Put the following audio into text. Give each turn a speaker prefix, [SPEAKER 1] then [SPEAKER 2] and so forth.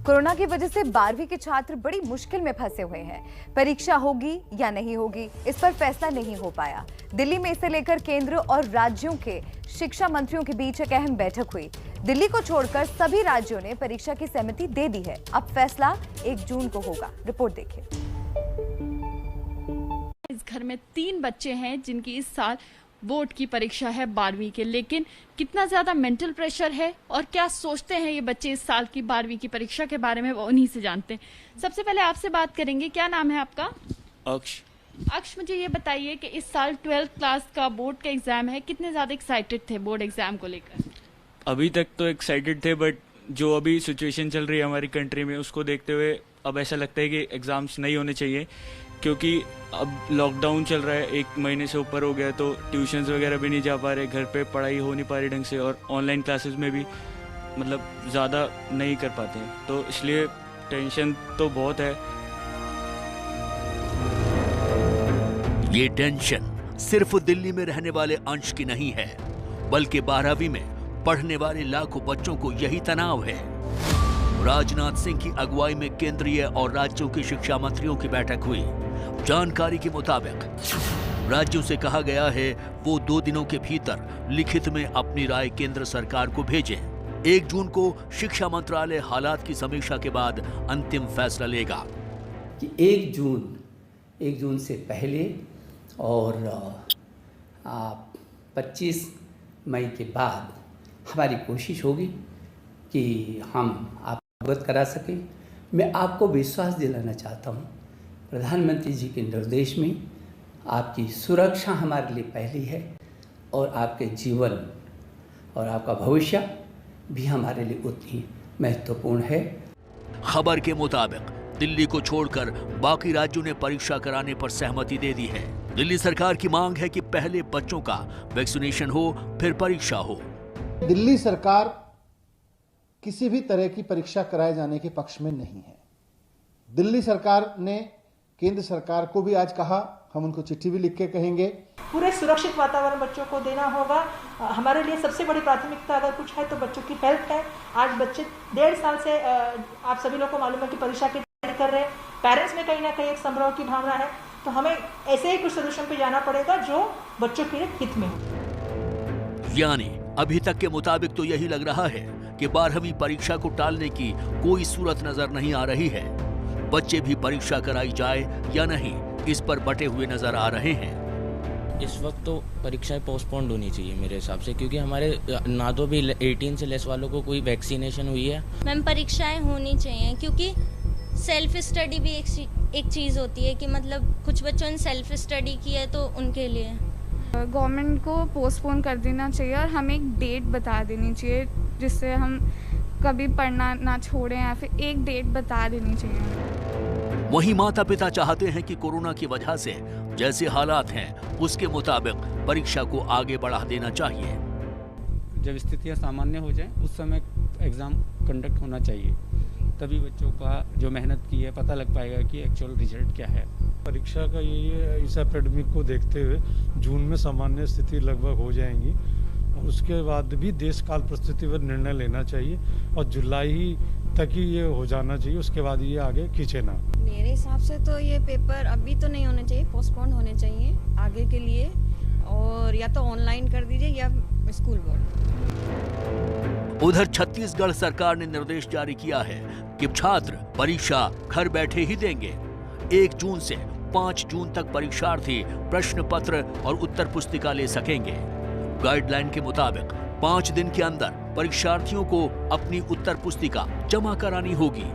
[SPEAKER 1] Corona की वजह से 12वीं के छात्र बड़ी मुश्किल में फंसे हुए हैं। परीक्षा होगी या नहीं होगी, इस पर फैसला नहीं हो पाया। दिल्ली में इसे लेकर केंद्र और राज्यों के शिक्षा मंत्रियों के बीच एक अहम बैठक हुई। दिल्ली को छोड़कर सभी राज्यों ने परीक्षा की सहमति दे दी है। अब फैसला 1 जून को होगा। रिपोर्ट देखिए।
[SPEAKER 2] इस घर में 3 बच्चे हैं जिनकी इस साल बोर्ड की परीक्षा है 12वीं के, लेकिन कितना ज्यादा मेंटल प्रेशर है और क्या सोचते हैं ये बच्चे इस साल की 12वीं की परीक्षा के बारे में, वो उन्हीं से जानते हैं। सबसे पहले आपसे बात करेंगे, क्या नाम है आपका? अक्ष, मुझे ये बताइए कि इस साल 12th क्लास का बोर्ड का एग्जाम है, कितने ज्यादा एक्साइटेड थे बोर्ड एग्जाम को लेकर?
[SPEAKER 3] अभी तक तो एक्साइटेड थे, बट जो अभी सिचुएशन चल रही है हमारी कंट्री में, उसको देखते हुए अब ऐसा लगता है कि एग्जाम्स नहीं होने चाहिए, क्योंकि अब लॉकडाउन चल रहा है, 1 महीने से ऊपर हो गया, तो ट्यूशन्स वगैरह भी नहीं जा पा रहे, घर पे पढ़ाई हो नहीं पा रही ढंग से, और ऑनलाइन क्लासेस में भी मतलब ज़्यादा नहीं कर पाते हैं, तो इसलिए टेंशन तो बहुत है।
[SPEAKER 4] ये टेंशन सिर्फ दिल्ली में रहने वाले अंश की नहीं है, बल्कि 12वीं में पढ़ने वाले लाखों बच्चों को यही तनाव है। राजनाथ सिंह की अगुवाई में केंद्रीय और राज्यों के शिक्षा मंत्रियों की बैठक हुई। जानकारी के मुताबिक राज्यों से कहा गया है वो 2 दिनों के भीतर लिखित में अपनी राय केंद्र सरकार को भेजें। 1 जून को शिक्षा मंत्रालय हालात की समीक्षा के बाद अंतिम फैसला लेगा
[SPEAKER 5] कि 1 जून से पहले और 25 मई के बाद हमारी कोशिश होगी कि हम आप अवगत करा सकें। मैं आपको विश्वास दिलाना चाहता हूं, प्रधानमंत्री जी के निर्देश में आपकी सुरक्षा हमारे लिए पहली है और आपके जीवन और आपका भविष्य भी हमारे लिए उतनी महत्वपूर्ण है।
[SPEAKER 4] खबर के मुताबिक दिल्ली को छोड़कर बाकी राज्यों ने परीक्षा कराने पर सहमति दे दी है। दिल्ली सरकार की मांग है कि पहले बच्चों का वैक्सीनेशन हो, फिर परीक्षा हो।
[SPEAKER 6] दिल्ली सरकार किसी भी तरह की परीक्षा कराए जाने के पक्ष में नहीं है। दिल्ली सरकार ने केंद्र सरकार को भी आज कहा, हम उनको चिट्ठी भी लिख के कहेंगे।
[SPEAKER 7] पूरे सुरक्षित वातावरण बच्चों को देना होगा। हमारे लिए सबसे बड़ी प्राथमिकता अगर कुछ है तो बच्चों की हेल्थ है। आज बच्चे 1.5 साल से आप सभी लोगों को मालूम है कि परीक्षा की तैयारी कर रहे हैं। पेरेंट्स में कहीं ना कहीं एक संभ्रम की भावना है, तो हमें ऐसे ही कुछ सोल्यूशन पे जाना पड़ेगा जो बच्चों के हित में हो।
[SPEAKER 4] यानी अभी तक के मुताबिक तो यही लग रहा है कि 12वीं परीक्षा को टालने की कोई सूरत नजर नहीं आ रही है। बच्चे भी परीक्षा कराई जाए या नहीं, इस पर बटे हुए नजर आ रहे हैं।
[SPEAKER 8] इस वक्त तो परीक्षाएं पोस्टपोन्ड होनी चाहिए मेरे हिसाब से, क्योंकि हमारे ना तो भी 18 से लेस वालों को कोई वैक्सीनेशन हुई है।
[SPEAKER 9] मैम, परीक्षाएं होनी चाहिए, क्योंकि सेल्फ स्टडी भी एक चीज़ होती है कि मतलब कुछ बच्चों ने सेल्फ स्टडी की है तो उनके लिए
[SPEAKER 10] गवर्नमेंट को पोस्टपोन कर देना चाहिए और हमें एक डेट बता देनी चाहिए जिससे हम कभी पढ़ना ना छोड़ें, या फिर एक डेट बता देनी चाहिए।
[SPEAKER 4] वहीं माता पिता चाहते हैं कि कोरोना की वजह से जैसे हालात हैं उसके मुताबिक परीक्षा को आगे बढ़ा देना चाहिए।
[SPEAKER 11] जब स्थितियां सामान्य हो जाएं उस समय एग्जाम कंडक्ट होना चाहिए, तभी बच्चों का जो मेहनत की है पता लग पाएगा कि एक्चुअल रिजल्ट क्या है।
[SPEAKER 12] परीक्षा का ये इस एपिडेमिक को देखते हुए जून में सामान्य स्थिति लगभग हो जाएंगी, और उसके बाद भी देश काल परिस्थिति पर निर्णय लेना चाहिए और जुलाई तक ही ये हो जाना चाहिए, उसके बाद ये आगे खींचे ना।
[SPEAKER 13] मेरे हिसाब से तो ये पेपर अभी तो नहीं होने चाहिए, पोस्टपोन होने चाहिए आगे के लिए, और या तो ऑनलाइन कर दीजिए या स्कूल बोर्ड।
[SPEAKER 4] उधर छत्तीसगढ़ सरकार ने निर्देश जारी किया है कि छात्र परीक्षा घर बैठे ही देंगे। 1 जून से 5 जून तक परीक्षार्थी प्रश्न पत्र और उत्तर पुस्तिका ले सकेंगे। गाइडलाइन के मुताबिक 5 दिन के अंदर परीक्षार्थियों को अपनी उत्तर पुस्तिका जमा करानी होगी।